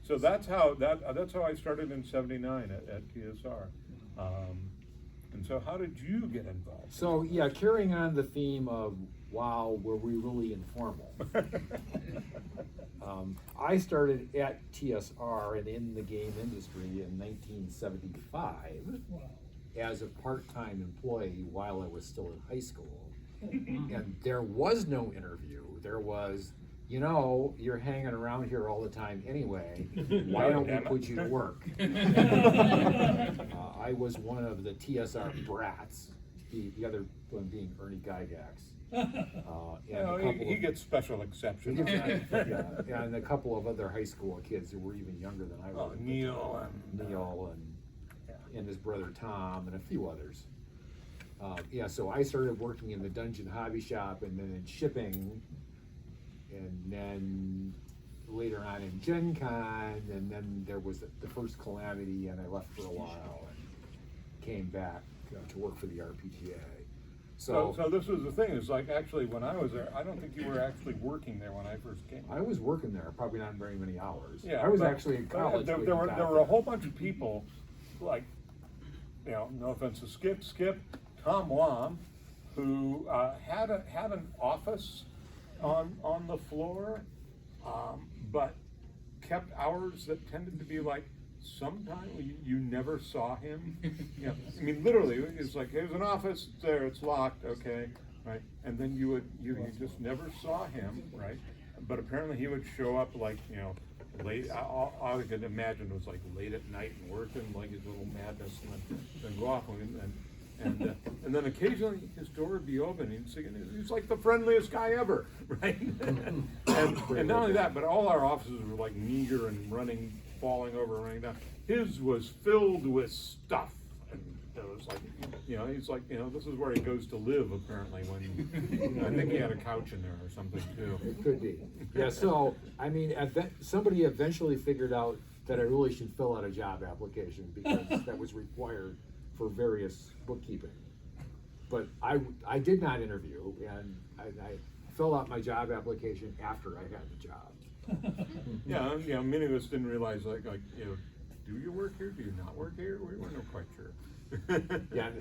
So that's how I started in '79 at TSR. And so how did you get involved? So yeah, carrying on the theme of wow, were we really informal? I started at TSR and in the game industry in 1975 as a part-time employee while I was still in high school. And there was no interview. There was, you know, you're hanging around here all the time anyway. Why don't we put you to work? I was one of the TSR brats, the other one being Ernie Gygax. He gets special exceptions. Yeah, and a couple of other high school kids who were even younger than I was. Neil and his brother Tom and a few others. So I started working in the Dungeon Hobby Shop and then in shipping, and then later on in Gen Con, and then there was the first calamity and I left for a while and came back to work for the RPGA. So this was the thing, is like actually when I was there, I don't think you were actually working there when I first came. I was working there, probably not very many hours. Yeah, I was actually in college. There were a whole bunch of people, like, you know, no offense to Skip, Tom Wam, who had an office on the floor, but kept hours that tended to be like, sometimes you never saw him. You know, I mean, literally, it's like, here's an office, it's there, it's locked, okay, right? And then you just never saw him, right? But apparently he would show up like, you know, late. All I could imagine was like late at night and working like his little madness, and then go off and then occasionally his door would be open. He's like the friendliest guy ever, right? and not only that, but all our offices were like meager and falling over and running down. His was filled with stuff, and it was like, you know, he's like, you know, this is where he goes to live apparently. When I think he had a couch in there or something too. It could be. Yeah. So I mean, somebody eventually figured out that I really should fill out a job application because that was required for various bookkeeping. But I did not interview, and I filled out my job application after I had the job. Yeah, many of us didn't realize, like, you know, do you work here? Do you not work here? We weren't quite sure. Yeah,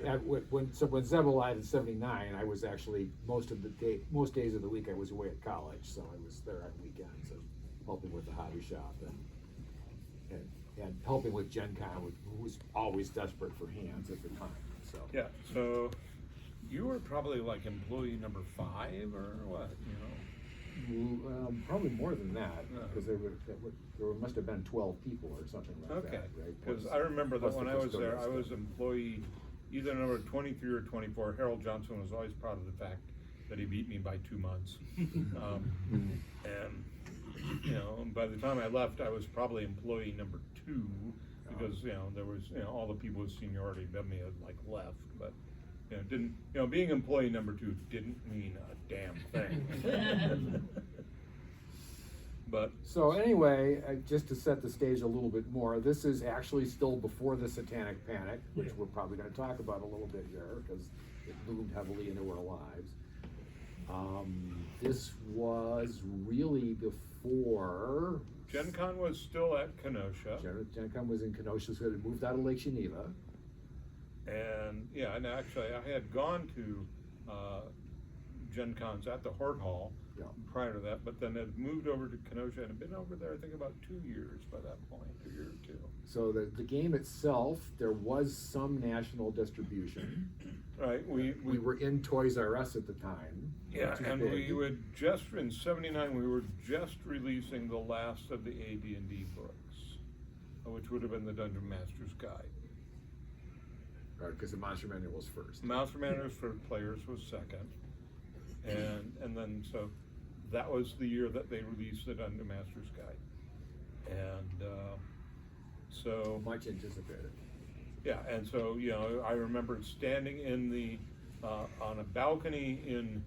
when Zeb arrived in '79, I was actually most days of the week I was away at college, so I was there on weekends and helping with the hobby shop and helping with Gen Con, who was always desperate for hands at the time. So yeah, so you were probably like employee number 5 or what? You know. Probably more than that, because there must have been 12 people or something like that. Okay, right? because I remember that when I was there, I was employee either number 23 or 24. Harold Johnson was always proud of the fact that he beat me by 2 months. And, you know, by the time I left, I was probably employee number 2, because, you know, there was, you know, all the people with seniority above me had like left, but you know, didn't, you know, being employee number 2 didn't mean a damn thing. But so anyway, just to set the stage a little bit more, this is actually still before the Satanic Panic, which we're probably going to talk about a little bit here because it loomed heavily into our lives. This was really before Gen Con was still at Kenosha. Gen Con was in Kenosha, so it moved out of Lake Geneva. And yeah, and actually I had gone to Gen Cons at the Hort Hall prior to that, but then had moved over to Kenosha and had been over there I think about 2 years by that point, 2 years or 2. So the game itself, there was some national distribution. Right, we were in Toys R Us at the time. Yeah, and we would just, in '79, we were just releasing the last of the AD&D books, which would have been the Dungeon Master's Guide. Right, because the Monster Manual was first. Monster Manual for players was second, and then so that was the year that they released the Dungeon Master's Guide, and so much anticipated. Yeah, and so, you know, I remember standing in the on a balcony in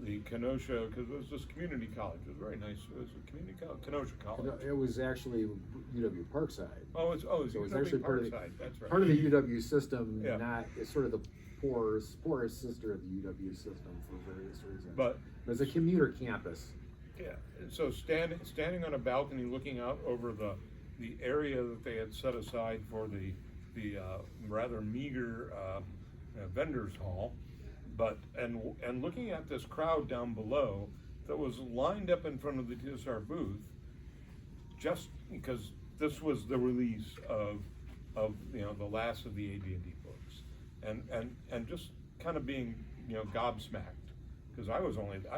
the Kenosha, because it was this community college. It was very nice. It was a community college, Kenosha College. It was actually UW Parkside. Oh, it was so UW it was actually Parkside. That's right. Part of the UW system. Yeah. It's sort of the poorest sister of the UW system for various reasons. But it was a commuter campus. Yeah. So standing on a balcony, looking out over the the area that they had set aside for the rather meager vendors hall, but and looking at this crowd down below that was lined up in front of the TSR booth, just because this was the release of the last of the AD&D books, and just kind of being gobsmacked, because I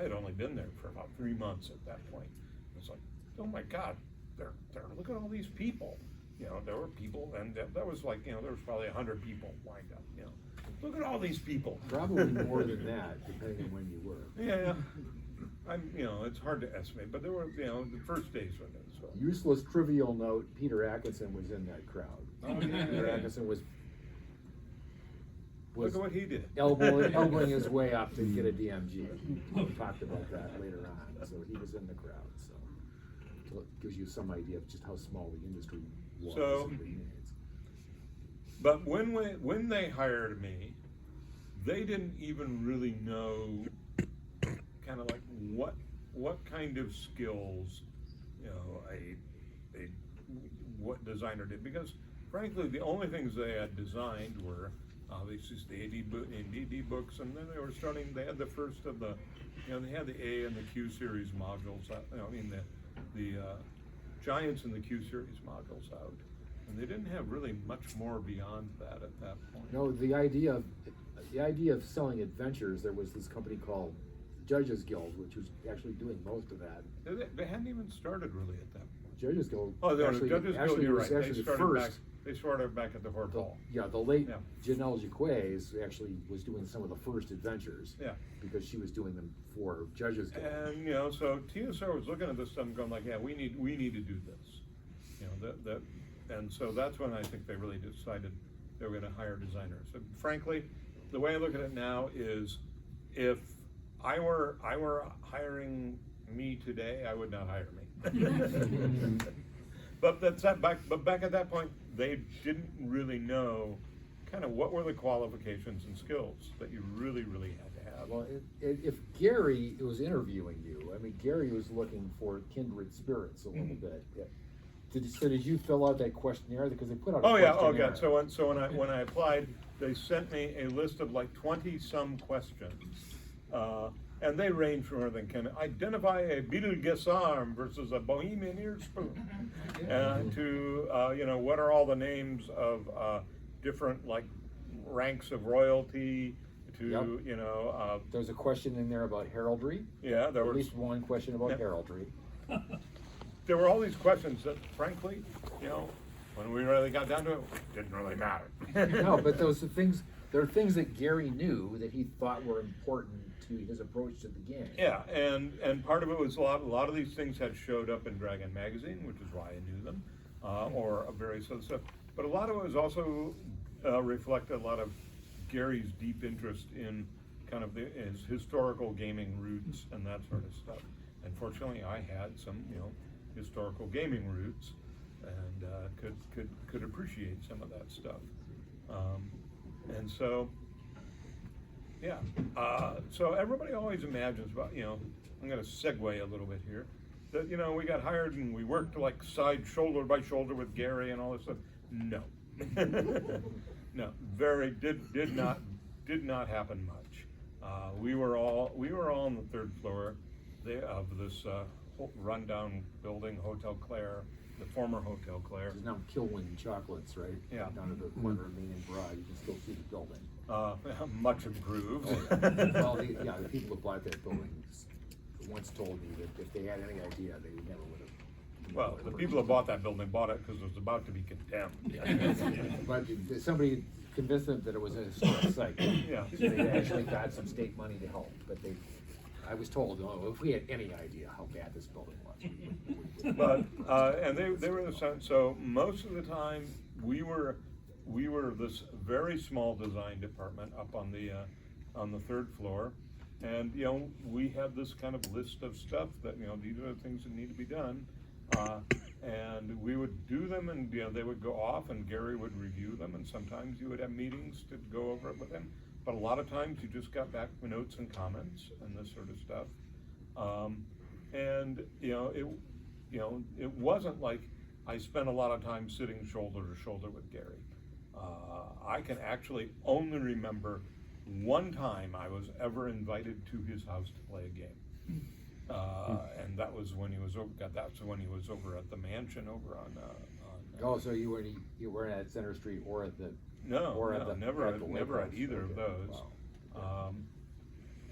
had only been there for about 3 months at that point. It's like, oh my God, they're look at all these people. There were people, and that was like, there was probably 100 people lined up. Look at all these people. Probably more than that, depending on when you were. Yeah, it's hard to estimate, but there were, the first days with it. So. Useless trivial note: Peter Atkinson was in that crowd. Oh, yeah. Peter Atkinson was look at what he did. elbowing his way up to get a DMG. We talked about that later on. So he was in the crowd. So it gives you some idea of just how small the industry was. So, but when they hired me, they didn't even really know kind of like what kind of skills what designer did, because frankly the only things they had designed were obviously the AD&D books, and then they had the first of the they had the A and the Q series modules the Giants and the Q series modules out, and they didn't have really much more beyond that at that point. No, the idea of selling adventures, there was this company called Judges Guild, which was actually doing most of that. They hadn't even started really at that point. Judges Guild. Oh, Judges Guild, you're right. They started back at the Fort Hall. Yeah, the late Janelle Jaquez actually was doing some of the first adventures. Yeah. Because she was doing them for Judges Guild. And so TSR was looking at this stuff and going like, yeah, we need to do this. And so that's when I think they really decided they were going to hire designers. And frankly, the way I look at it now is, if I were hiring me today, I would not hire me. But back at that point, they didn't really know kind of what were the qualifications and skills that you really had to have. Well, if Gary was interviewing you, Gary was looking for kindred spirits a little bit. Yeah. Did you fill out that questionnaire? Because they put out a questionnaire. Oh yeah. So when I applied, they sent me a list of like 20-some questions. And they range from everything. Can identify a Betelgeuse arm versus a Bohemian ear spoon, to what are all the names of different like ranks of royalty. There's a question in there about heraldry. Yeah, there was at least one question about heraldry. There were all these questions that, frankly, when we really got down to it, didn't really matter. No, but those are things. There are things that Gary knew that he thought were important to his approach to the game. Yeah, and part of it was a lot of these things had showed up in Dragon Magazine, which is why I knew them, or various other stuff. But a lot of it was also reflected a lot of Gary's deep interest in kind of his historical gaming roots and that sort of stuff. And fortunately, I had some historical gaming roots, and could appreciate some of that stuff. And so, yeah. So everybody always imagines about, I'm going to segue a little bit here, that, we got hired and we worked like shoulder by shoulder with Gary and all this stuff. No. No, did not happen much. We were all on the third floor of this rundown building, Hotel Claire, the former Hotel Claire. Which is now Kilwin Chocolates, right? Yeah. Down at the corner of Main and Broad, you can still see the building. Much improved. Oh, yeah. Well, the people who bought that building once told me that if they had any idea, they never would have. Well, the people who bought that building bought it because it was about to be condemned. But somebody convinced them that it was a historic site. Yeah. So they actually got some state money to help, but I was told, if we had any idea how bad this building was. But and they were so most of the time we were this very small design department up on the third floor, and we had this kind of list of stuff that these are the things that need to be done, and we would do them, and they would go off, and Gary would review them, and sometimes you would have meetings to go over it with him. But a lot of times you just got back notes and comments and this sort of stuff, and it wasn't like I spent a lot of time sitting shoulder to shoulder with Gary. I can actually only remember one time I was ever invited to his house to play a game. And that was when he was over, that's when he was over at the mansion over on Oh, so you weren't at Center Street or at the never at the never at White either House? of Okay. those. Wow.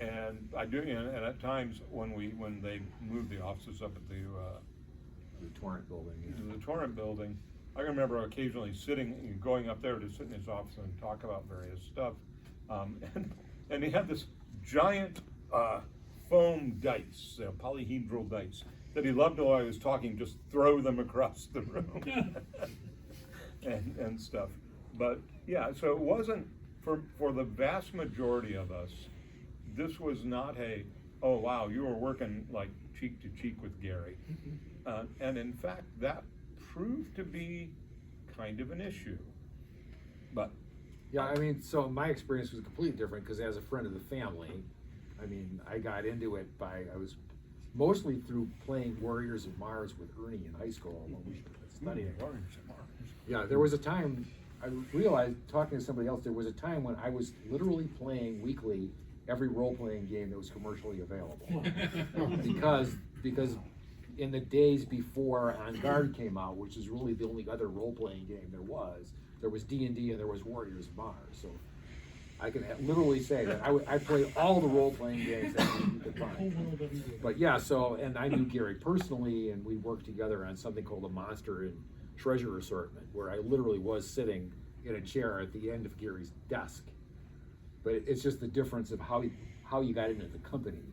And I do, and at times when they moved the offices up at The Torrent building. Yeah. the Torrent building, I can remember occasionally going up there to sit in his office and talk about various stuff. And he had this giant foam dice, polyhedral dice, that he loved while I was talking, just throw them across the room and stuff. But yeah, so it wasn't, for the vast majority of us, this was not oh wow, you were working like cheek to cheek with Gary. And in fact, that proved to be kind of an issue. But Yeah, I mean, so my experience was completely different because as a friend of the family, I mean, I got into it I was mostly through playing Warriors of Mars with Ernie in high school when we were studying. Yeah, there was a time, I realized, talking to somebody else, there was a time when I was literally playing weekly every role-playing game that was commercially available. because in the days before On Guard came out, which is really the only other role-playing game there was D&D and there was Warriors of Mars. So I can literally say that I played all the role-playing games that you could find. But yeah, and I knew Gary personally, and we worked together on something called a Monster and Treasure Assortment, where I literally was sitting in a chair at the end of Gary's desk. But it's just the difference of how you got into the company,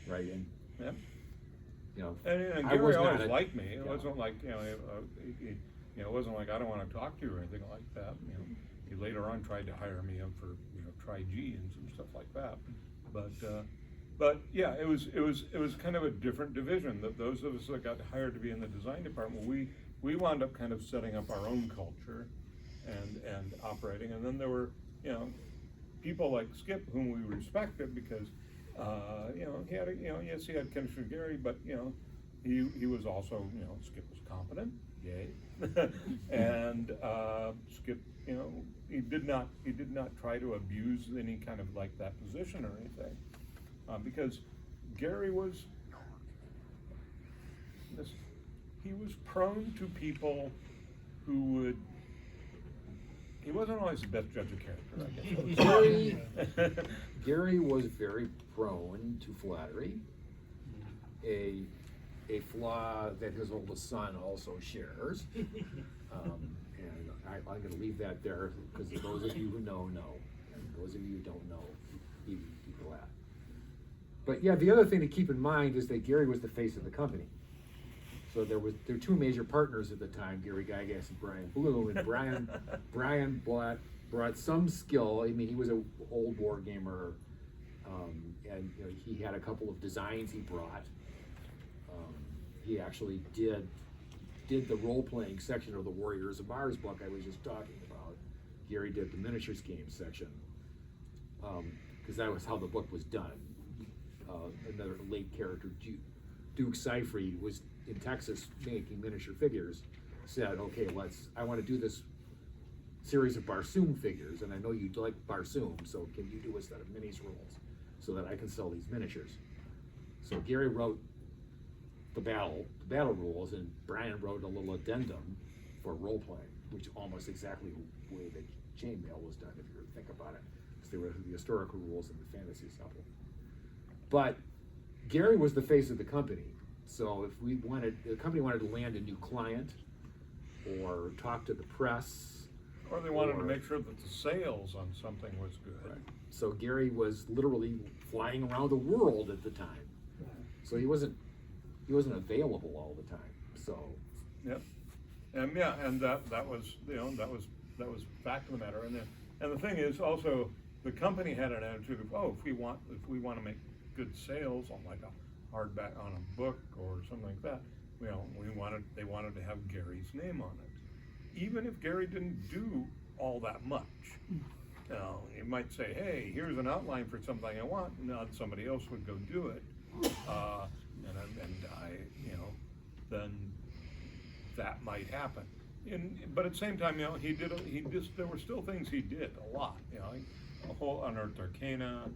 right? And yeah. you know, And I Gary was not always liked me. It yeah. wasn't like, it wasn't like I don't want to talk to you or anything like that. He later on tried to hire me up for, Tri-G and stuff like that. But yeah, it was kind of a different division. That those of us that got hired to be in the design department, we wound up kind of setting up our own culture and operating. And then there were, people like Skip whom we respected because, he had, yes, he had chemistry with Gary, but, he was also, Skip was competent, yay. And Skip, he did not try to abuse any kind of like that position or anything, because Gary was, he was prone to people who he wasn't always the best judge of character, I guess. Gary was very prone to flattery, a flaw that his oldest son also shares. And I'm going to leave that there because those of you who know, and those of you who don't know, he glad. But yeah, the other thing to keep in mind is that Gary was the face of the company. So there were two major partners at the time, Gary Gygax and Brian Blue, and Brian brought some skill. I mean, he was an old war gamer, and he had a couple of designs he brought. He actually did the role-playing section of the Warriors of Mars book I was just talking about. Gary did the miniatures game section, because that was how the book was done. Another late character, Duke Seifried, was in Texas making miniature figures, said, okay, I want to do this series of Barsoom figures, and I know you'd like Barsoom, so can you do a set of minis rules so that I can sell these miniatures? So Gary wrote the battle rules, and Brian wrote a little addendum for role playing, which almost exactly the way that chainmail was done, if you think about it, because they were the historical rules and the fantasy stuff. But Gary was the face of the company, so if the company wanted to land a new client, or talk to the press, or they wanted to make sure that the sales on something was good. Right. So Gary was literally flying around the world at the time, so he wasn't available all the time. So yep, and that was fact of the matter. And the thing is also, the company had an attitude of, if we want to make good sales on like a hardback on a book or something like that, they wanted to have Gary's name on it, even if Gary didn't do all that much. You might say, hey, here's an outline for something I want, and now somebody else would go do it. And I, then that might happen. But at the same time, there were still things he did a lot, a whole Unearthed Arcana,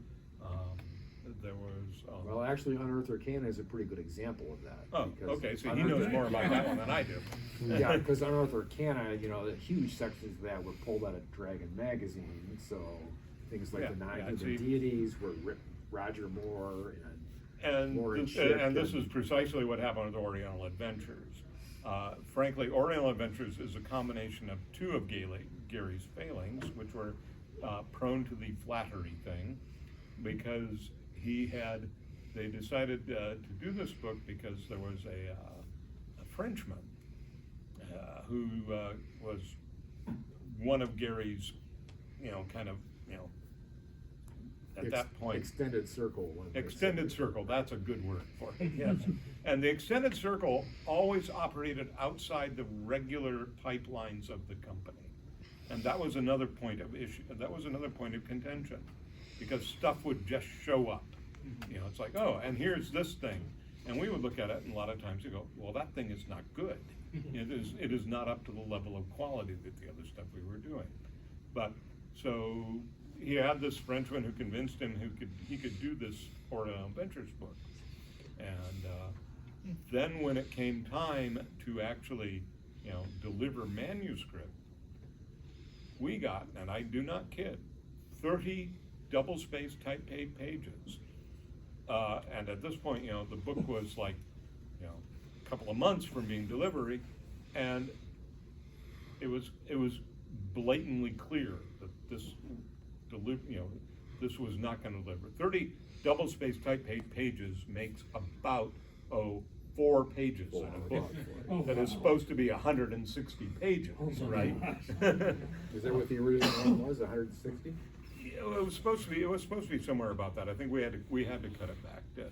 there was. Well, actually, Unearthed Arcana is a pretty good example of that. Oh, because okay, so he knows more about that one than I do. Yeah, because Unearthed Arcana, the huge sections of that were pulled out of Dragon Magazine, so things like the non-human deities were Roger Moore and this is precisely what happened with Oriental Adventures. Frankly, Oriental Adventures is a combination of two of Gary's failings, which were prone to the flattery thing, because they decided to do this book because there was a Frenchman who was one of Gary's, at that point. Extended circle. Extended circle, that's a good word for it, yes. And the extended circle always operated outside the regular pipelines of the company. And that was another point of issue, that was another point of contention, because stuff would just show up. It's like, oh, and here's this thing. And we would look at it, and a lot of times we go, well, that thing is not good. It is not up to the level of quality that the other stuff we were doing. But, so, he had this Frenchman who convinced him he could do this Oriental Adventures book. And then when it came time to actually, deliver manuscript, we got, and I do not kid, 30 double-spaced type-page pages. And at this point, the book was like, a couple of months from being delivery, and it was blatantly clear that this was not going to deliver. 30 double-spaced type-page pages makes about 4 pages in a book that is supposed to be 160 pages, right? Is that what the original one was? 160? It was supposed to be somewhere about that. I think we had to cut it back to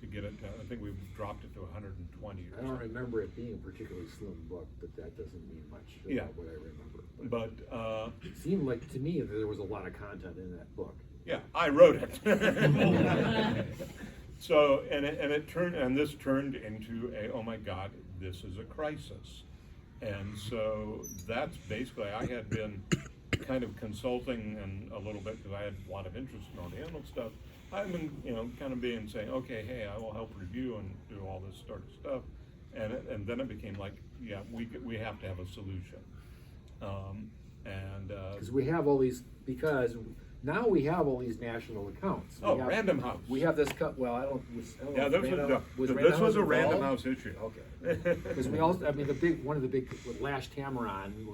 get it. I think we dropped it to 120. I don't remember it being a particularly slim book, but that doesn't mean much about what I remember. But it seemed like to me that there was a lot of content in that book. Yeah, I wrote it. So this turned into oh my God, this is a crisis. And so that's basically, I had been kind of consulting and a little bit, because I had a lot of interest in Oriental stuff. I've been, kind of saying, okay, hey, I will help review and do all this sort of stuff. And then it became like, yeah, we have to have a solution. Because we have all these, now we have all these national accounts. Random House. We have this this was a Random House issue. Okay. Because we also, one of the big, Lash Tameron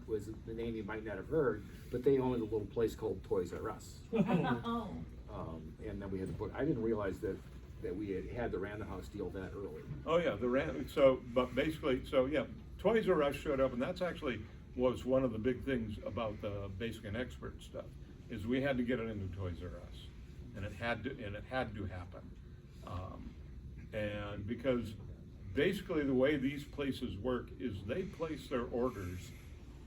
was the name you might not have heard, but they owned a little place called Toys R Us. And then we had the book. I didn't realize that we had the Random House deal that early. Oh yeah, Toys R Us showed up, and that's actually was one of the big things about the Basic and Expert stuff, is we had to get it into Toys R Us, and it had to happen, and because basically the way these places work is they place their orders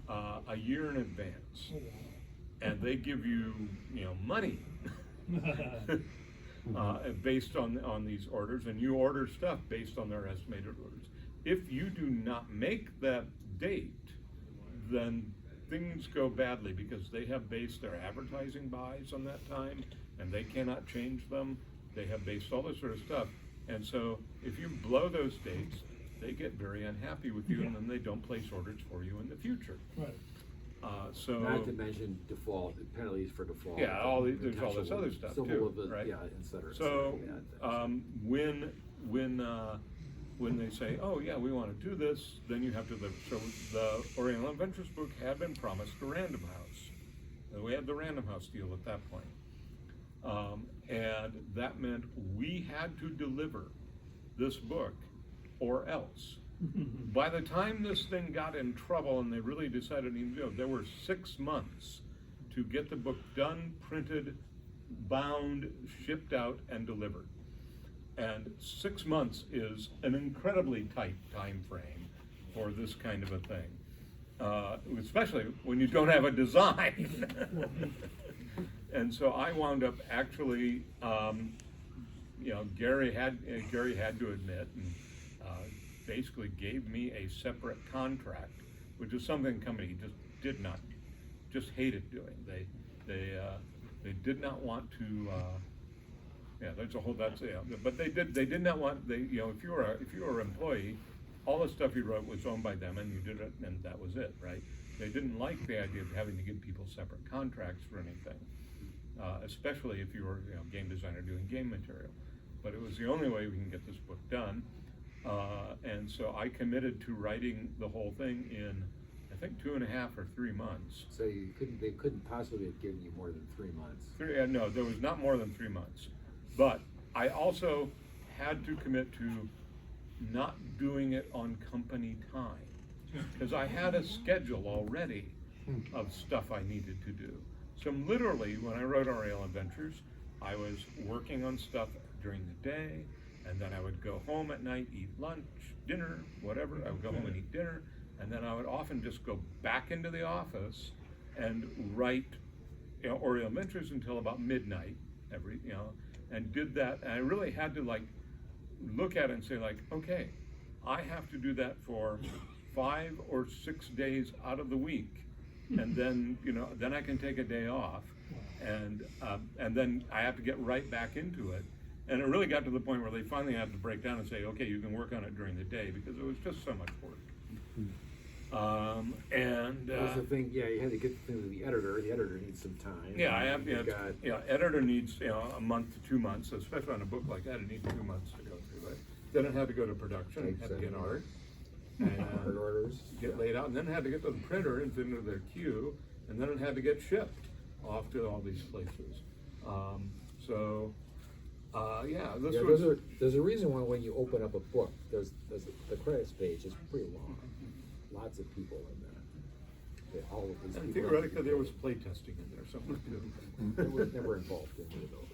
a year in advance, and they give you money based on these orders, and you order stuff based on their estimated orders. If you do not make that date, then things go badly, because they have based their advertising buys on that time, and they cannot change them. They have based all this sort of stuff, and so if you blow those dates, they get very unhappy with you, and then they don't place orders for you in the future. Right. So not to mention default penalties for default. Yeah, there's all this other stuff too, right? Yeah, et cetera. So when they say, oh yeah, we want to do this, then you have to live. So the Oriental Adventures book had been promised to Random House. We had the Random House deal at that point. And that meant we had to deliver this book or else. By the time this thing got in trouble and they really decided to do it, there were 6 months to get the book done, printed, bound, shipped out, and delivered. And 6 months is an incredibly tight time frame for this kind of a thing, especially when you don't have a design. And so I wound up actually, Gary had to admit, and basically gave me a separate contract, which is something the company just hated doing. They did not want to, but they did not want, if you were an employee, all the stuff you wrote was owned by them and you did it and that was it, right? They didn't like the idea of having to give people separate contracts for anything, especially if you were, game designer doing game material. But it was the only way we can get this book done. And so I committed to writing the whole thing in, I think, 2.5 or 3 months. So they couldn't possibly have given you more than 3 months. No, there was not more than 3 months. But I also had to commit to not doing it on company time, because I had a schedule already of stuff I needed to do. So literally, when I wrote Aerial Adventures, I was working on stuff during the day, and then I would go home at night, eat lunch, dinner, whatever. I would go home and eat dinner, and then I would often just go back into the office and write Aerial Adventures until about midnight and did that. And I really had to look at it and say okay, I have to do that for 5 or 6 days out of the week, and then then I can take a day off, and then I have to get right back into it. And it really got to the point where they finally had to break down and say, okay, you can work on it during the day, because it was just so much work. That was the thing. Yeah, you had to get the thing to the editor. The editor needs some time. Yeah, I have. Editor needs a month to 2 months, especially on a book like that. It needs 2 months to go through. Right? Then it had to go to production. It had to get art, and art orders, get laid out, and then it had to get to the printer and into their queue, and then it had to get shipped off to all these places. There's a reason why when you open up a book, there's the credits page is pretty long. Lots of people in there. All of these And people. theoretically, there was playtesting in there somewhere too. They were never involved in any of those.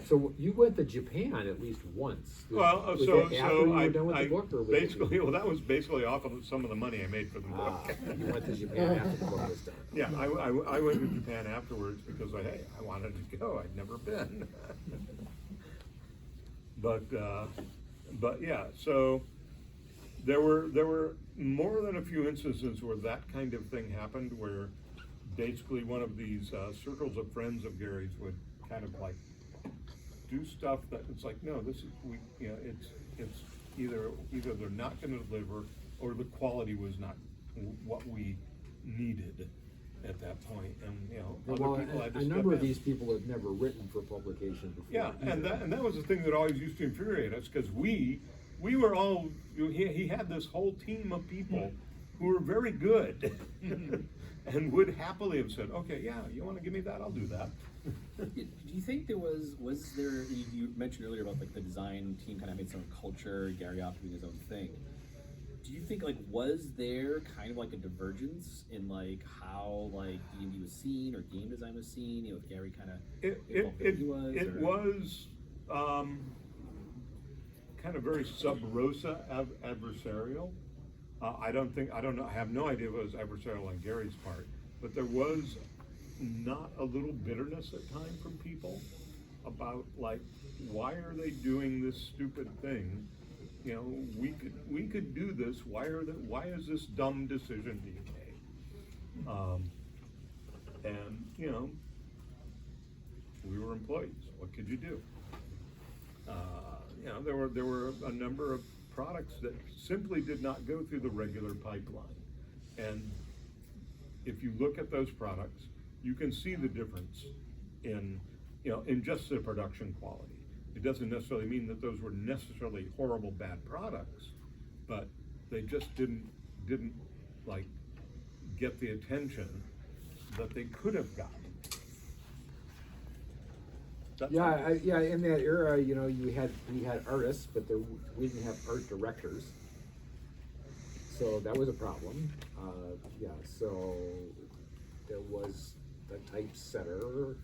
So you went to Japan at least once. Well, was that after you were done with the book, or was that was basically off of some of the money I made for the book. You went to Japan after the book was done. Yeah, I went to Japan afterwards because I wanted to go. I'd never been. But yeah, so there were more than a few instances where that kind of thing happened, where basically one of these circles of friends of Gary's would kind of do stuff that it's no, this is it's either they're not going to deliver, or the quality was not what we needed at that point, and other people had to a step number of in. these people had never written for publication before. Yeah, either. and that was the thing that always used to infuriate us, because we were all, he had this whole team of people who were very good and would happily have said, okay, yeah, you want to give me that, I'll do that. Do you think there was there, you mentioned earlier about the design team kind of made some culture, Gary off doing his own thing. Do you think was there kind of a divergence in how D&D was seen or game design was seen, with Gary kind of It was kind of very sub rosa adversarial. I have no idea if it was adversarial on Gary's part, but there was not a little bitterness at times from people about why are they doing this stupid thing? We could do this. Why is this dumb decision being made? And we were employees. What could you do? There were a number of products that simply did not go through the regular pipeline, and if you look at those products, you can see the difference in just the production quality. It doesn't necessarily mean that those were necessarily horrible bad products, but they just didn't get the attention that they could have gotten. In that era, we had artists, but we didn't have art directors, so that was a problem. So there was the typesetter,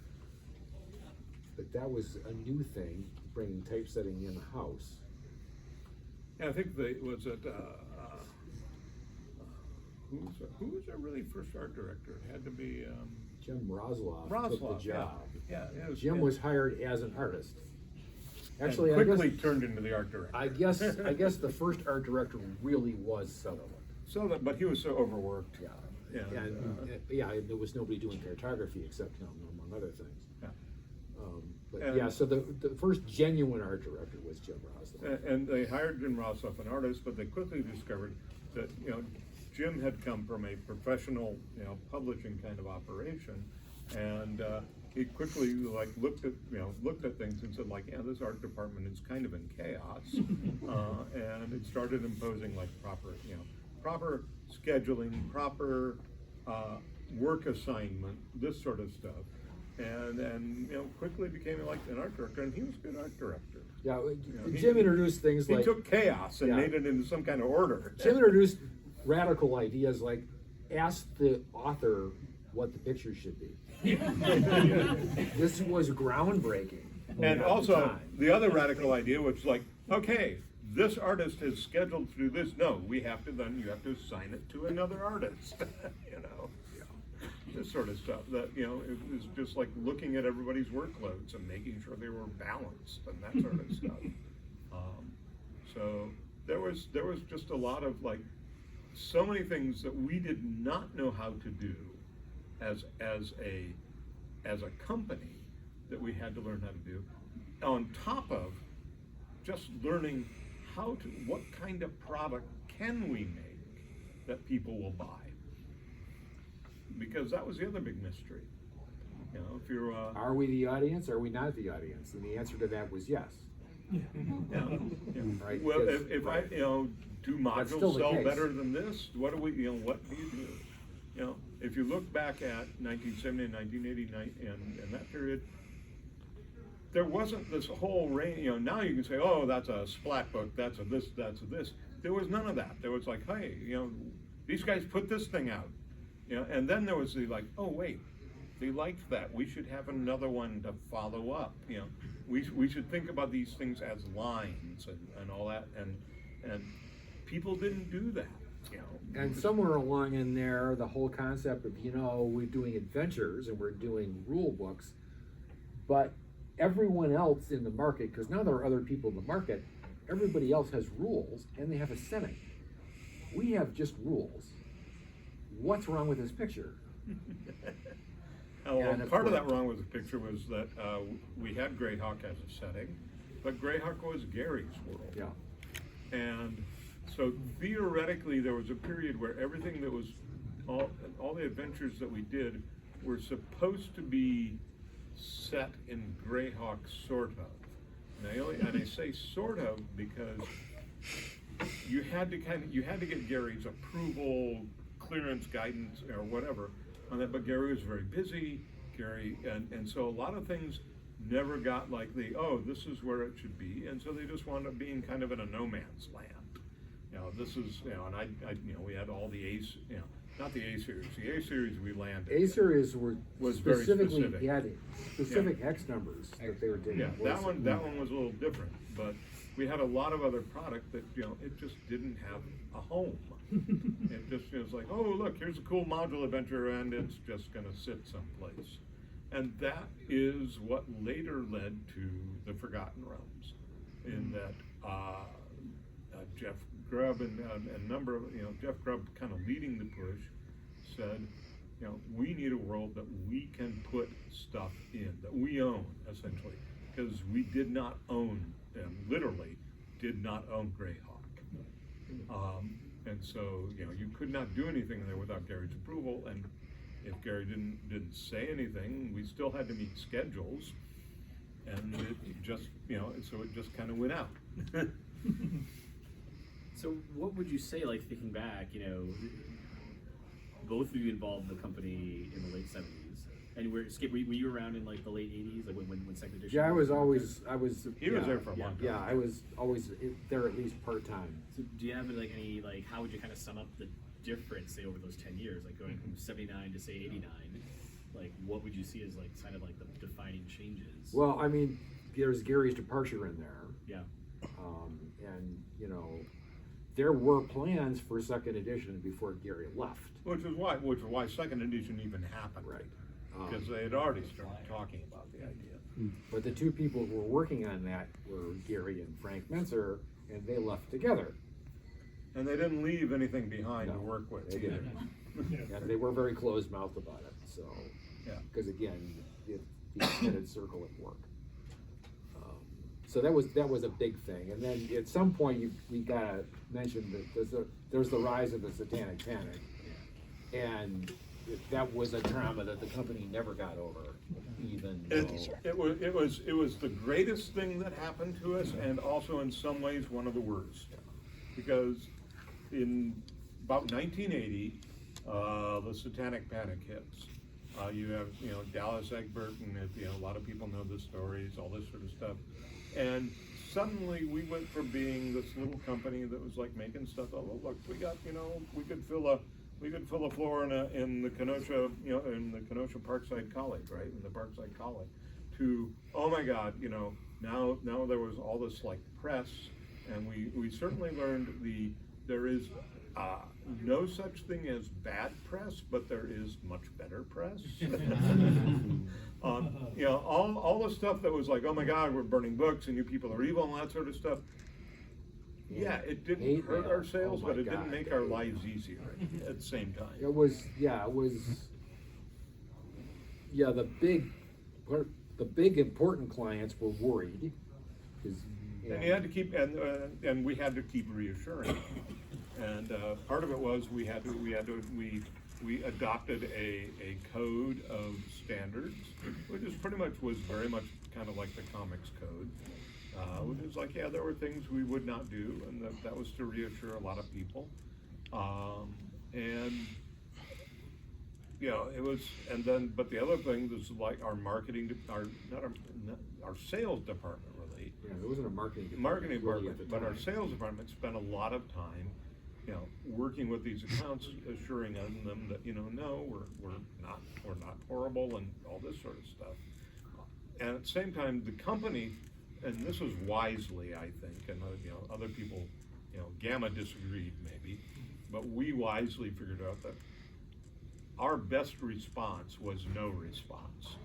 but that was a new thing, bringing typesetting in house. Yeah, I think who was our really first art director? It had to be Jim Rosloff took the job. Yeah. Jim was hired as an artist. Actually, and I quickly guess, turned into the art director. I guess the first art director really was Sutherland. So that, but he was so overworked. Yeah. Yeah, And there was nobody doing cartography except him, among other things. yeah. But And- yeah, so the first genuine art director was Jim Roslow. And they hired Jim Rosloff, an artist, but they quickly discovered that, Jim had come from a professional, publishing kind of operation. And, he quickly looked at things and said this art department is kind of in chaos. And it started imposing proper scheduling, proper, work assignment, this sort of stuff. And quickly became an art director, and he was a good art director. Yeah, he- Jim introduced things He like, took chaos and Yeah. made it into some kind of order. Jim introduced radical ideas like ask the author what the picture should be. This was groundbreaking. And at the also, time. the other radical idea was okay, this artist is scheduled to do this. No, you have to assign it to another artist. This sort of stuff that, it was just like looking at everybody's workloads and making sure they were balanced and that sort of stuff. So there was just a lot of so many things that we did not know how to do as a company that we had to learn how to do, on top of just learning what kind of product can we make that people will buy. Because that was the other big mystery. If you're Are we the audience? Are we not the audience? And the answer to that was yes. Right, Well, because- if right. Do That's still modules the sell case. better than this? What do you do? If you look back at 1970 and 1989 and that period, there wasn't this whole range. Now you can say, oh, that's a splat book, that's a this, that's a this. There was none of that. There was hey, these guys put this thing out, and then there was the oh wait, they liked that. We should have another one to follow up. We should think about these things as lines and all that, and people didn't do that. And somewhere along in there, the whole concept of, we're doing adventures and we're doing rule books, but everyone else in the market, because now there are other people in the market, everybody else has rules and they have a setting. We have just rules. What's wrong with this picture? Well, And of part of course- that wrong with the picture was that we had Greyhawk as a setting, but Greyhawk was Gary's world. Yeah. And so theoretically, there was a period where everything that was, all the adventures that we did were supposed to be set in Greyhawk, sort of. And I say sort of because you had to get Gary's approval, clearance, guidance, or whatever on that. But Gary was very busy. And so a lot of things never got this is where it should be, and so they just wound up being kind of in a no man's land. This is, and we had all the A's, not the A series. The A series we landed. A series Was very specifically specific. had specific hex numbers that they were taking. Yeah, that one was a little different, but we had a lot of other product that, it just didn't have a home. It just was oh, look, here's a cool module adventure, and it's just gonna sit someplace. And that is what later led to the Forgotten Realms, in that Jeff Grubb and a number of, Jeff Grubb kind of leading the push, said, we need a world that we can put stuff in, that we own, essentially, because we did not own, literally did not own Greyhawk. And so, you could not do anything there without Gary's approval, and if Gary didn't say anything, we still had to meet schedules, and it just, so it just kind of went out. So what would you say, thinking back, both of you involved in the company in the late 70s, and were you around in the late 80s, when second edition? Yeah, I was. He was there for a long time. Yeah, I was always there at least part-time. So do you have any how would you kind of sum up the difference, say, over those 10 years, going from 79 to say 89? What would you see as kind of the defining changes? Well, I mean, there's Gary's departure in there. Yeah. And there were plans for second edition before Gary left. Which is why second edition even happened. Right. because they had already started talking about the idea. But the two people who were working on that were Gary and Frank Menzer, and they left together. And they didn't leave anything behind to No, work with. they either. didn't. And they were very closed-mouthed about it, so. Yeah. Because again, the extended circle at work. So that was a big thing. And then at some point, we gotta mention that there's the rise of the Satanic Panic. And that was a trauma that the company never got over, even though. It was the greatest thing that happened to us, and also in some ways one of the worst. Because in about 1980, the Satanic Panic hits. You have, Dallas Egbert, and a lot of people know the stories, all this sort of stuff. And suddenly we went from being this little company that was like making stuff. Oh, look, we got, we could fill a floor in the Kenosha, in the Kenosha Parkside College, right, in the Parkside College. To, oh my God, now there was all this like press, and we certainly learned there is no such thing as bad press, but there is much better press. All the stuff that was like, oh my God, we're burning books and you people are evil and that sort of stuff. Yeah, it didn't hurt our sales, but it didn't make our lives easier at the same time. The big important clients were worried. And you had to keep, and we had to keep reassuring. And part of it was we adopted a code of standards, which is was very much kind of like the comics code. It was like, there were things we would not do, and that was to reassure a lot of people. But the other thing was like our marketing, our sales department really. Yeah, there wasn't a marketing department Department, at the but our time. sales department spent a lot of time, working with these accounts, assuring them that, no, we're not horrible and all this sort of stuff. And at the same time, the company, and this was wisely, I think, and other people, Gamma disagreed maybe, but we wisely figured out that our best response was no response.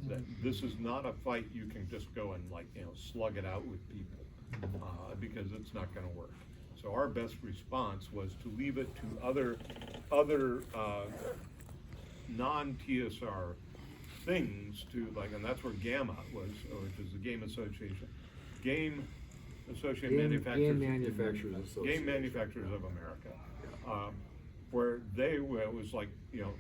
That this is not a fight you can just go and slug it out with people, because it's not going to work. So our best response was to leave it to other non-TSR things to and that's where Gamma was, which is the Game Association, Game Manufacturers of America, where it was like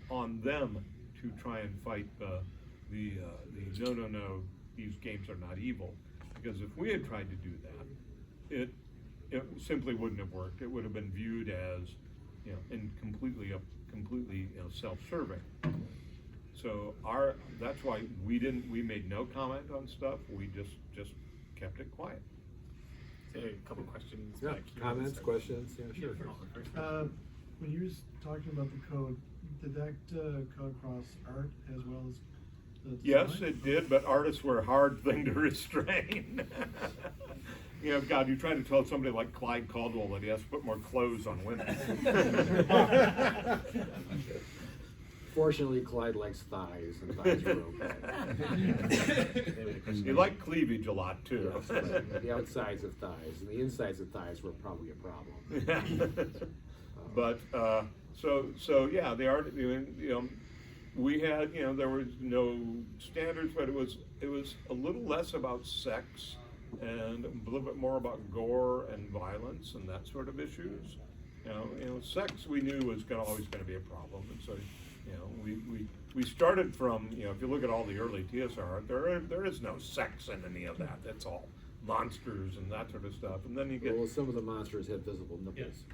on them to try and fight the no, these games are not evil, because if we had tried to do that, it simply wouldn't have worked. It would have been viewed as and completely self-serving. So that's why we made no comment on stuff. We just kept it quiet. A couple questions. Yeah, back here. comments, questions, sure. When you was talking about the code, did that code cross art as well as the design? Yes, it did, but artists were a hard thing to restrain. God, you try to tell somebody like Clyde Caldwell that he has to put more clothes on women. Fortunately, Clyde likes thighs, and thighs are okay. He liked cleavage a lot too. The outsides of thighs, and the insides of thighs were probably a problem. But yeah, the art. We had there was no standards, but it was a little less about sex and a little bit more about gore and violence and that sort of issues. Sex we knew was always going to be a problem, and so we started from if you look at all the early TSR, there is no sex in any of that. That's all monsters and that sort of stuff, and then you get some of the monsters had visible nipples.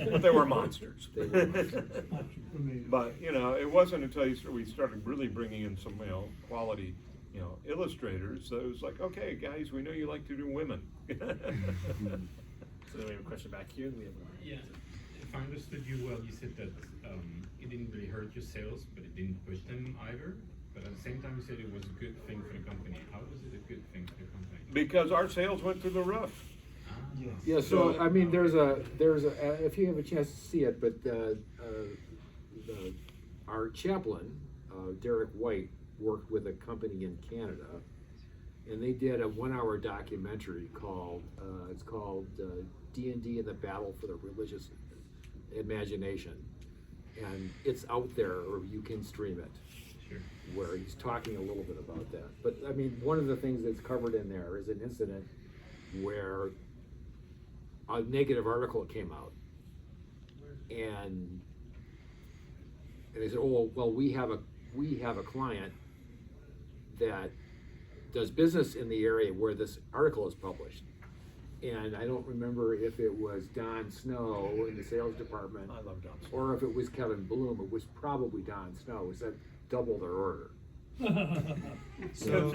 but they were monsters. They were monsters. But it wasn't until we started really bringing in some quality illustrators that it was like, okay, guys, we know you like to do women. So we have a question back here. We have if I understood you well, you said that it didn't really hurt your sales, but it didn't push them either. But at the same time, you said it was a good thing for the company. How was it a good thing for the company? Because our sales went through the roof. Yes. Yeah, so I mean, there's a if you have a chance to see it, but our chaplain Derek White worked with a company in Canada, and they did a 1-hour documentary called D&D and the Battle for the Religious Imagination, and it's out there, or you can stream it. Sure. Where he's talking a little bit about that. But I mean, one of the things that's covered in there is an incident where a negative article came out, and they said, "Oh, well, we have a client that does business in the area where this article is published." And I don't remember if it was Don Snow in the sales department, I love Don Snow. or if it was Kevin Bloom. It was probably Don Snow. It said double their order.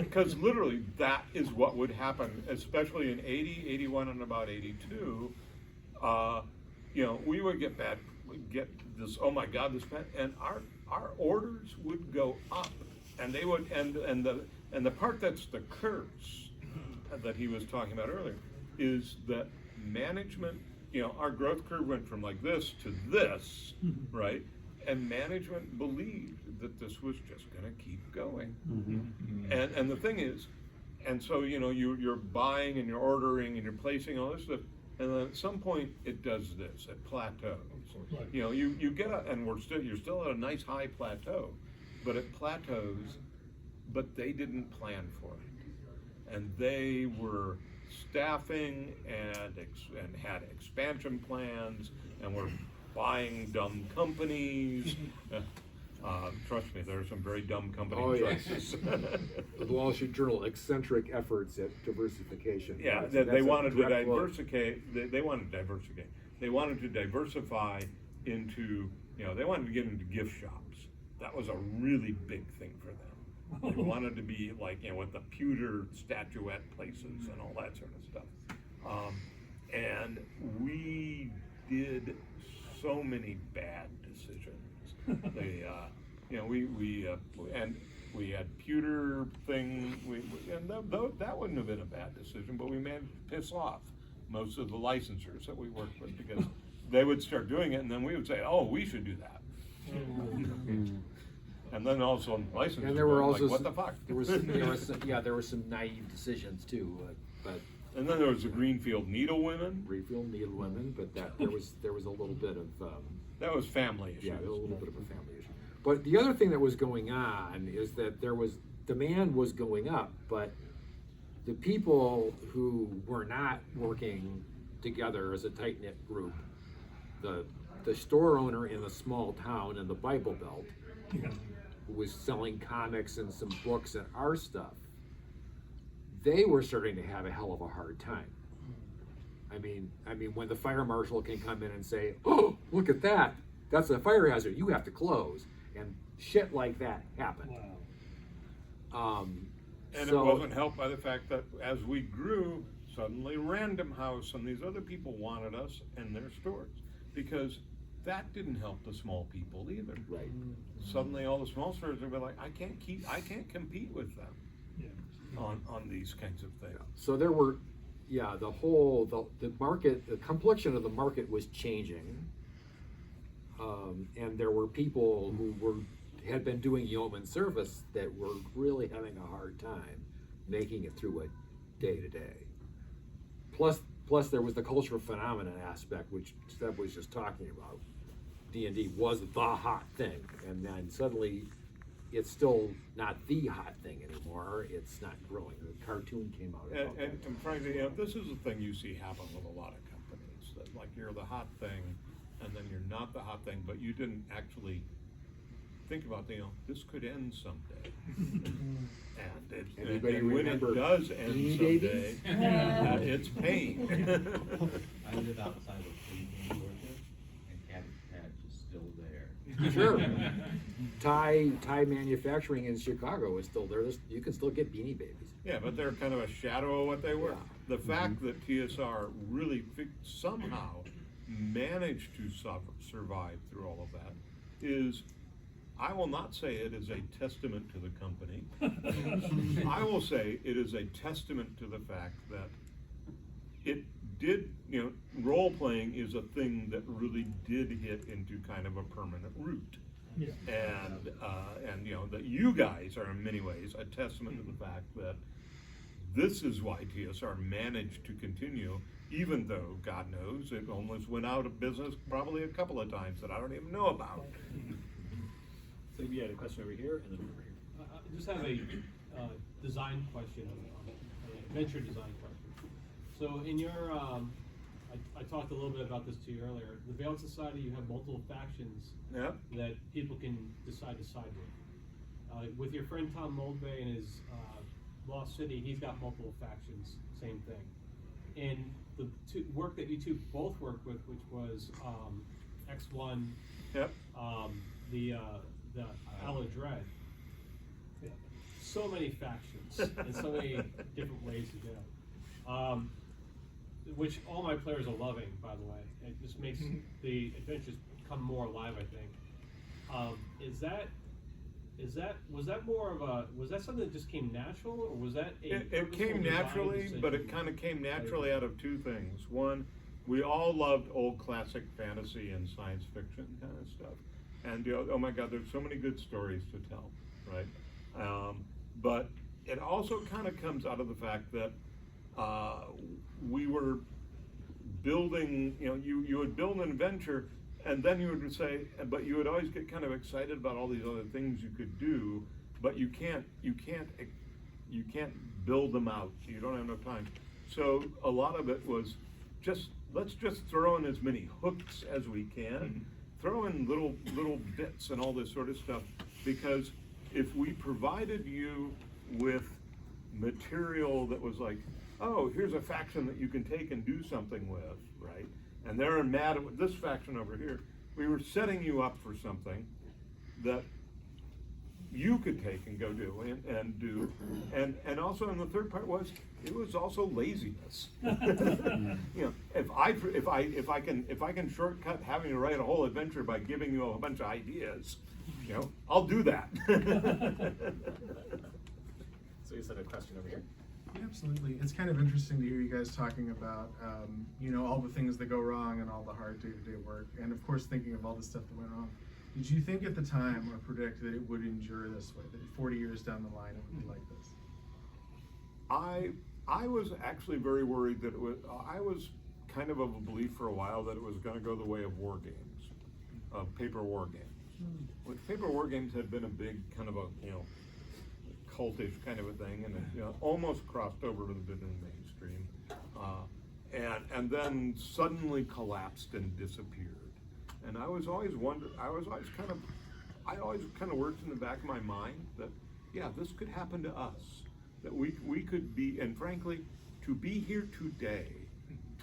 Because literally that is what would happen, especially in 80, 81, and about 82. We would get this, oh my God, this bad, and our orders would go up, and they would, and the part that's the curse that he was talking about earlier is that management, our growth curve went from like this to this, right? And management believed that this was just going to keep going. And the thing is, and so you're buying and you're ordering and you're placing all this stuff, and then at some point it does this, it plateaus. Right. You get and you're still at a nice high plateau, but it plateaus. But they didn't plan for it, and they were staffing and had expansion plans and were buying dumb companies. Trust me, there are some very dumb company choices. The Wall Street Journal, eccentric efforts at diversification. Yeah, That's they a wanted to direct quote. diversify. They wanted to diversify. They wanted to diversify into, they wanted to get into gift shops. That was a really big thing for them. They wanted to be like, with the pewter statuette places and all that sort of stuff. And we did so many bad decisions. We had pewter thing, and that wouldn't have been a bad decision, but we managed to piss off most of the licensors that we worked with, because they would start doing it, and then we would say, "Oh, we should do that." And then all of a sudden, licensors And there were going also like, "What the fuck?" there were some naive decisions too, but And then there was the Greenfield Needlewomen. refill needed women, but there was a little bit of That was family issues. yeah, a little bit of a family issue. But the other thing that was going on is that demand was going up, but the people who were not working together as a tight-knit group, the store owner in the small town in the Bible Belt, who was selling comics and some books and our stuff, they were starting to have a hell of a hard time. I mean, when the fire marshal can come in and say, "Oh, look at that! That's a fire hazard. You have to close," and shit like that happened. Wow. And So- it wasn't helped by the fact that as we grew, suddenly Random House and these other people wanted us in their stores, because that didn't help the small people either. Right. Suddenly all the small stores would be like, I can't compete with them Yeah. on these kinds of things. So there were, the market, the complexion of the market was changing, and there were people who had been doing yeoman service that were really having a hard time making it through it day to day. Plus there was the cultural phenomenon aspect, which Steph was just talking about. D&D was the hot thing, and then suddenly it's still not the hot thing anymore. It's not growing. The cartoon came out. And frankly, this is the thing you see happen with a lot of companies, that like you're the hot thing, and then you're not the hot thing, but you didn't actually think about, this could end someday. Anybody and when it remember does end Beanie someday, Babies? it's pain. I live outside of Cleveland, Georgia, and Cabbage Patch is still there. Sure. Tie manufacturing in Chicago is still there. You can still get Beanie Babies. Yeah, but they're kind of a shadow of what they were. Yeah. The fact that TSR really somehow managed to survive through all of that is, I will not say it is a testament to the company. I will say it is a testament to the fact that it did, role playing is a thing that really did hit into kind of a permanent root. Yeah. And you know, that you guys are in many ways a testament to the fact that this is why TSR managed to continue, even though, God knows, it almost went out of business probably a couple of times that I don't even know about. So we had a question over here and then over here. I just have a design question, adventure design question. So in your, I talked a little bit about this to you earlier. The Veiled Society, you have multiple factions Yeah. that people can decide to side with. With your friend Tom Moldbay and his Lost City, he's got multiple factions, same thing. And the work that you two both worked with, which was X1, Yep. the Isle of Dread. So many factions and so many different ways to go. Which all my players are loving, by the way. It just makes the adventures come more alive, I think. Was that more of a, was that something that just came natural, or was that a It purposeful came design naturally, decision? but it kind of came naturally out of two things. One, we all loved old classic fantasy and science fiction kind of stuff. And oh my God, there's so many good stories to tell, right? But it also kind of comes out of the fact that we were building, you know, you would build an adventure, and then you would say, but you would always get kind of excited about all these other things you could do, but you can't build them out. You don't have enough time. So a lot of it was just, let's just throw in as many hooks as we can, throw in little bits and all this sort of stuff, because if we provided you with material that was like, oh, here's a faction that you can take and do something with, right? And they're mad at this faction over here. We were setting you up for something that you could take and go do and do. And also, and the third part was, it was also laziness. You know, if I can shortcut having to write a whole adventure by giving you a bunch of ideas, you know, I'll do that. So you said a question over here. Yeah, absolutely. It's kind of interesting to hear you guys talking about, you know, all the things that go wrong and all the hard day-to-day work, and of course thinking of all the stuff that went wrong. Did you think at the time or predict that it would endure this way, that 40 years down the line it would be like this? I was actually very worried that it was, I was kind of a belief for a while that it was going to go the way of war games, of paper war games. Which paper war games had been a big kind of a, you know, cultish kind of a thing, and it, you know, almost crossed over to the mainstream, and then suddenly collapsed and disappeared. And I always kind of worked in the back of my mind that, yeah, this could happen to us, that we could be, and frankly, to be here today,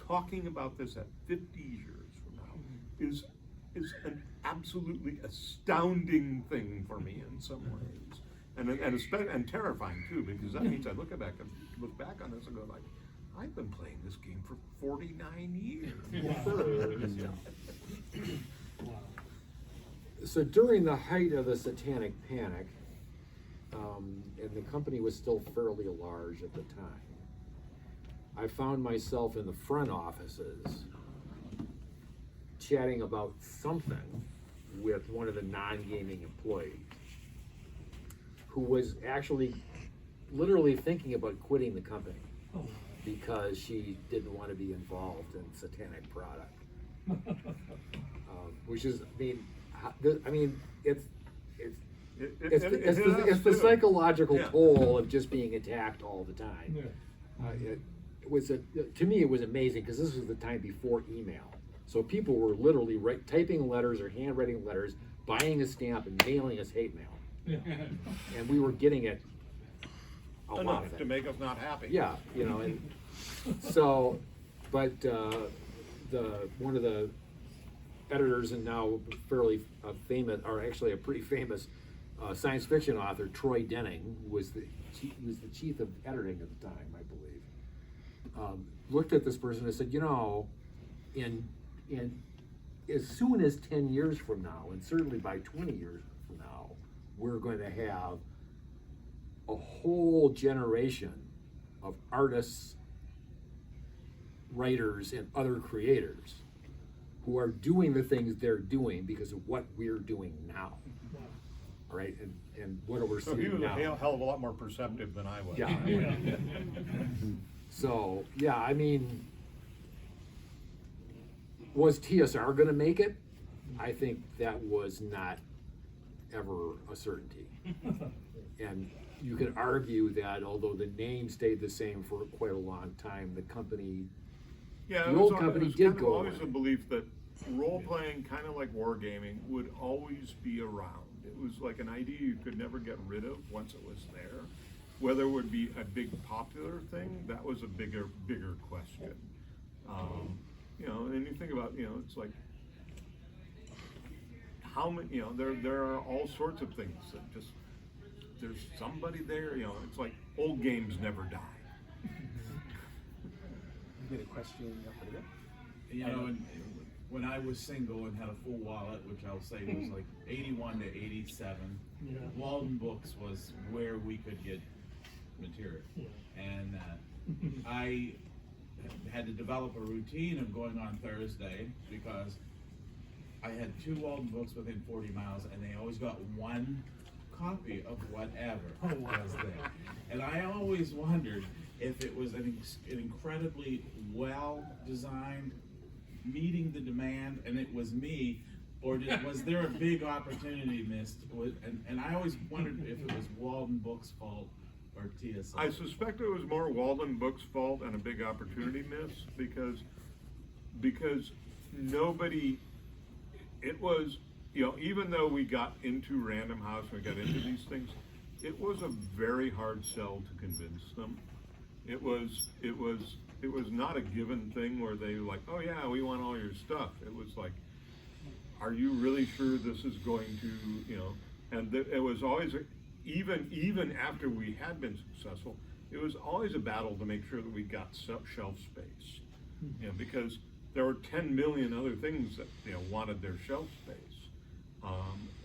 talking about this at 50 years from now, is an absolutely astounding thing for me in some ways. And terrifying too, because that means I look back on this and go like, I've been playing this game for 49 years. So during the height of the Satanic Panic, and the company was still fairly large at the time, I found myself in the front offices chatting about something with one of the non-gaming employees, who was actually literally thinking about quitting the company because she didn't want to be involved in satanic product. Which is, it's the psychological toll of just being attacked all the time. To me, it was amazing because this was the time before email. So people were literally typing letters or handwriting letters, buying a stamp and mailing us hate mail. And we were getting it a lot Enough of it. to make us not happy. Yeah, you know, and so, but one of the editors and now fairly famous, or actually a pretty famous science fiction author, Troy Denning, was the chief of editing at the time, I believe, looked at this person and said, you know, in as soon as 10 years from now, and certainly by 20 years from now, we're going to have a whole generation of artists, writers, and other creators who are doing the things they're doing because of what we're doing now. All right, and what we're So he seeing was a now. hell of a lot more perceptive than I was. Yeah. So, yeah, I mean, was TSR gonna make it? I think that was not ever a certainty. And you could argue that although the name stayed the same for quite a long time, the company, Yeah, The it old was, company it was did kind of go always away. a belief that role-playing, kind of like wargaming, would always be around. It was like an idea you could never get rid of once it was there. Whether it would be a big popular thing, that was a bigger question. You know, and you think about, you know, it's like, how many, you know, there are all sorts of things that just, there's somebody there, you know, it's like old games never die. We had a question up there. You know, and when I was single and had a full wallet, which I'll say was like 81 to 87, Yeah. Walden Books was where we could get material. Yeah. And I had to develop a routine of going on Thursday because I had 2 Walden Books within 40 miles, and they always got one copy of whatever was there. And I always wondered if it was an incredibly well-designed, meeting the demand, and it was me, or was there a big opportunity missed? And I always wondered if it was Walden Books' fault or TSR. I suspect it was more Walden Books' fault and a big opportunity miss because nobody, it was, you know, even though we got into Random House, we got into these things, it was a very hard sell to convince them. It was not a given thing where they were like, oh yeah, we want all your stuff. It was like, are you really sure this is going to, you know, and it was always, even after we had been successful, it was always a battle to make sure that we got shelf space, you know, because there were 10 million other things that, you know, wanted their shelf space.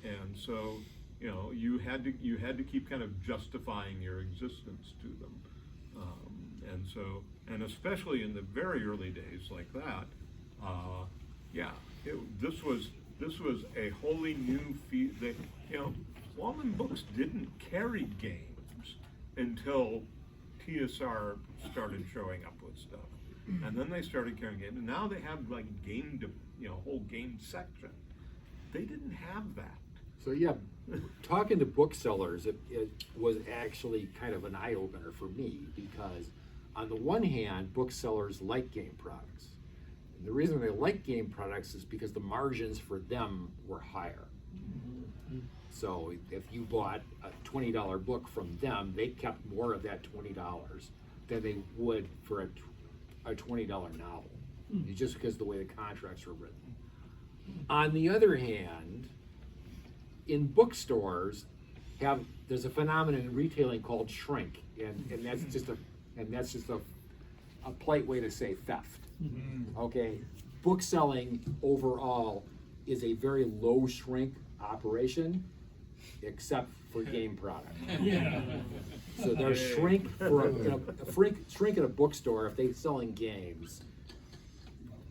And so, you know, you had to keep kind of justifying your existence to them. And so, and especially in the very early days like that, yeah, this was a wholly new feat. That, you know, Walden Books didn't carry games until TSR started showing up with stuff, and then they started carrying games. And now they have like whole game section. They didn't have that. so yeah, talking to booksellers, it was actually kind of an eye-opener for me because on the one hand, booksellers like game products. And the reason they like game products is because the margins for them were higher. So if you bought a $20 book from them, they kept more of that $20 than they would for a $20 novel. It's just because of the way the contracts were written. On the other hand, in bookstores, there's a phenomenon in retailing called shrink, and that's just a polite way to say theft. Okay, bookselling overall is a very low shrink operation, except for game product. Yeah. So there's shrink shrink at a bookstore if they're selling games.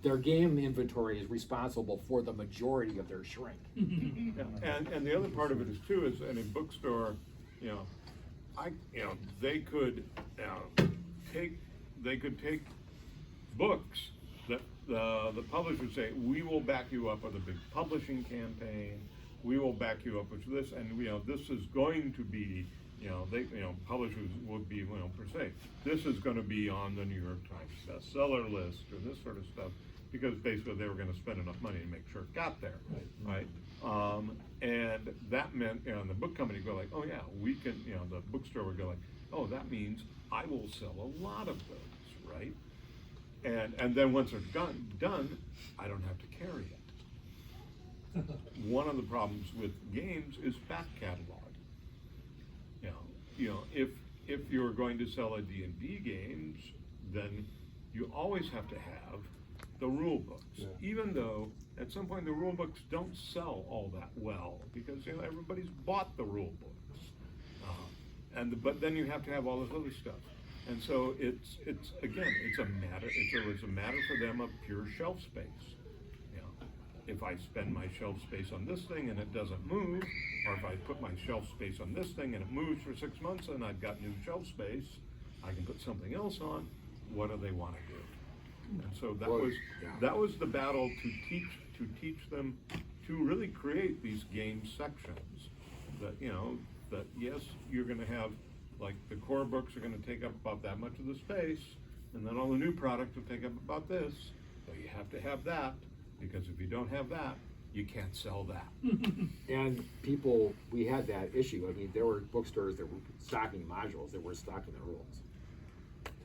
Their game inventory is responsible for the majority of their shrink. Yeah, and the other part of it is too is, in a bookstore, you know, they could take books that the publisher would say, we will back you up with a big publishing campaign. We will back you up with this, and you know, this is going to be, you know, publishers would be, you know, per se, this is going to be on the New York Times bestseller list or this sort of stuff, because basically they were going to spend enough money to make sure it got there, right? And that meant, you know, the book company would go like, oh yeah, we can, you know, the bookstore would go like, oh, that means I will sell a lot of those, right? And then once they're done, I don't have to carry it. One of the problems with games is back catalog. You know, if you're going to sell a D&D games, then you always have to have the rule books, even though at some point the rule books don't sell all that well because, you know, everybody's bought the rule books, but then you have to have all this other stuff, and so it's a matter for them of pure shelf space, you know, if I spend my shelf space on this thing and it doesn't move, or if I put my shelf space on this thing and it moves for 6 months and I've got new shelf space, I can put something else on. What do they want to do? And so that was the battle to teach them to really create these game sections. That, you know, that yes, you're going to have, like, the core books are going to take up about that much of the space, and then all the new products will take up about this. So you have to have that, because if you don't have that, you can't sell that. And people, we had that issue. I mean, there were bookstores that were stocking modules that were stocking the rules.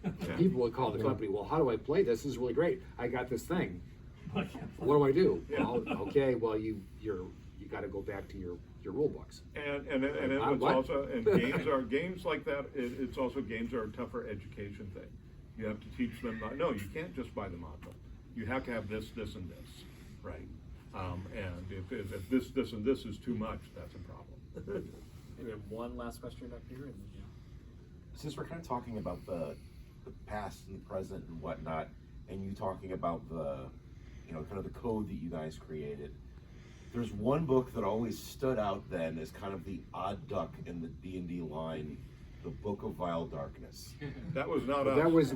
Yeah. People would call the company, well, how do I play this? This is really great. I got this thing. What do I do? Yeah. Well, okay, well, you got to go back to your rule books. And it was What? also, and games like that, it's also, games are a tougher education thing. You have to teach them, no, you can't just buy the module. You have to have this, this, and this, right? And if this, and this is too much, that's a problem. Maybe we have one last question up here. And, Since we're kind of talking about the past and the present and whatnot, and you talking about the, you know, kind of the code that you guys created, there's one book that always stood out then as kind of the odd duck in the D&D line, the Book of Vile Darkness. That was not us. That was I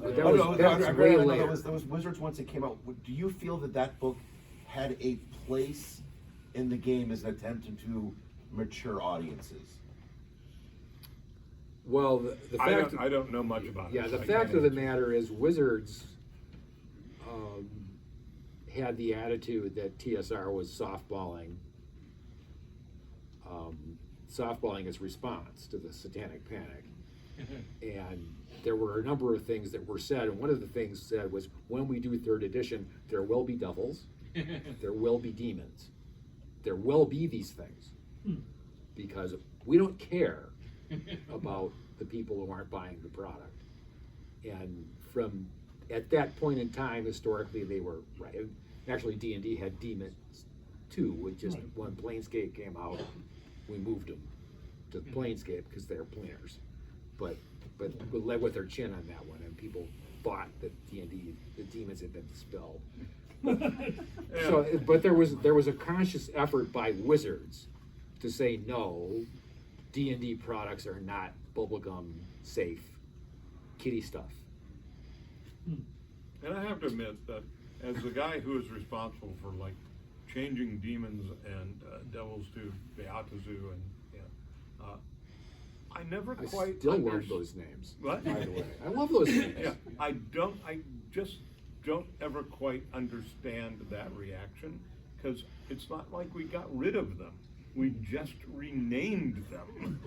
way know later. that was Wizards once it came out. Do you feel that that book had a place in the game as an attempt to mature audiences? Well, the fact I don't know much about it. yeah, the so I fact can't of the answer. matter is Wizards had the attitude that TSR was softballing its response to the Satanic Panic. And there were a number of things that were said, and one of the things said was, when we do 3rd edition, there will be devils, there will be demons, there will be these things, because we don't care about the people who aren't buying the product. And from at that point in time, historically, they were right. Actually, D&D had demons too, with just when Planescape came out, we moved them to Planescape because they're planners. But we led with their chin on that one, and people thought that D&D, the demons had been dispelled. So, but there was a conscious effort by Wizards to say, no, D&D products are not bubblegum safe kiddie stuff. And I have to admit that as the guy who is responsible for, like, changing demons and devils to Beatazu, and I never quite still love those names. What? By the way, I love those names. Yeah, I just don't ever quite understand that reaction, because it's not like we got rid of them. We just renamed them.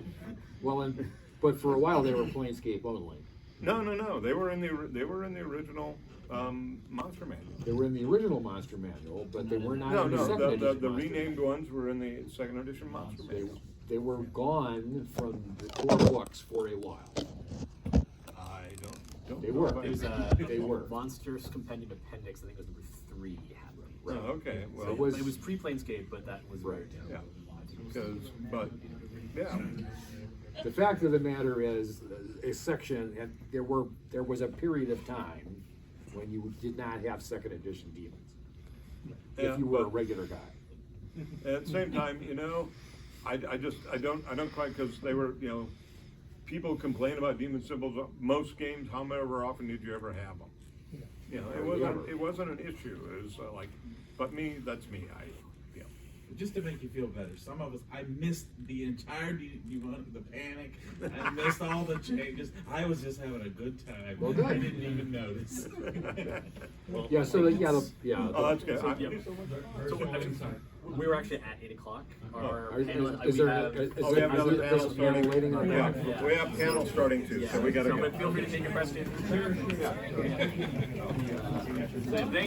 Well, but for a while they were Planescape only. No. They were in the original Monster Manual. They were in the original Monster Manual, but they were not in the No, second edition. the Monster renamed Manual. ones were in the 2nd edition Monster Manual. They were gone from the core books for a while. I don't They know were. if I- They were. Monsters Compendium Appendix, I think it was number 3 had them. Oh, okay, well, So But it was pre-Planescape, but that was Right. yeah, but yeah, The fact of the matter is, a section, and there was a period of time when you did not have 2nd edition demons. Yeah, If you were a but- regular guy. at the same time, I don't quite, because they were, people complain about demon symbols. Most games, however often did you ever have them? It wasn't an issue. It was but me, that's me. Just to make you feel better, some of us, I missed the entire the panic. I missed all the changes. I was just having a good time. Well, good. I didn't even notice. Yeah, so Oh, that's good. We were actually at 8 o'clock. Our panel, Is we there have, is Oh, we there- have another is there- panel is there starting. waiting on that? Yeah, we have panel starting too, so we gotta so go. feel free to take a question. Thank you.